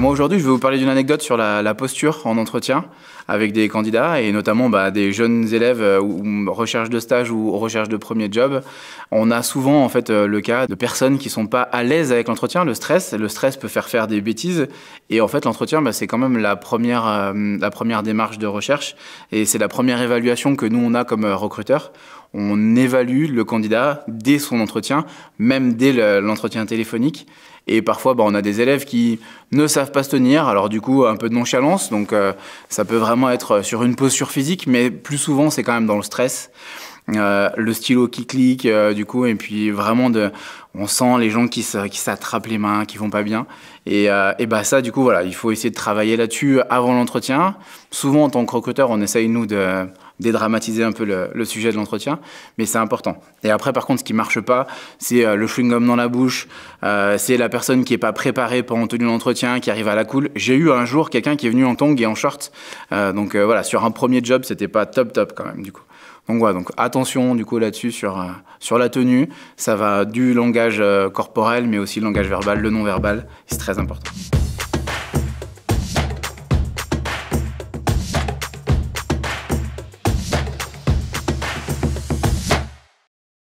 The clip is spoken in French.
Moi aujourd'hui, je vais vous parler d'une anecdote sur la posture en entretien avec des candidats et notamment des jeunes élèves ou recherche de stage ou recherche de premier job. On a souvent en fait le cas de personnes qui sont pas à l'aise avec l'entretien, le stress peut faire des bêtises et en fait l'entretien c'est quand même la première démarche de recherche et c'est la première évaluation que nous on a comme recruteurs. On évalue le candidat dès son entretien, même dès l'entretien téléphonique. Et parfois, on a des élèves qui ne savent pas se tenir, alors du coup, un peu de nonchalance. Donc, ça peut vraiment être sur une posture physique, mais plus souvent, c'est quand même dans le stress. Le stylo qui clique, du coup, et puis vraiment, on sent les gens qui s'attrapent les mains, qui vont pas bien. Et ça, du coup, voilà, il faut essayer de travailler là-dessus avant l'entretien. Souvent, en tant que recruteur, on essaye, nous, de dédramatiser un peu le sujet de l'entretien, mais c'est important. Et après, par contre, ce qui marche pas, c'est le chewing-gum dans la bouche, c'est la personne qui est pas préparée pendant tout l'entretien, qui arrive à la cool. J'ai eu un jour quelqu'un qui est venu en tongs et en short, donc voilà, sur un premier job, c'était pas top quand même, du coup. Donc voilà, donc attention du coup là-dessus sur la tenue, ça va du langage corporel, mais aussi le langage verbal, le non-verbal, c'est très important.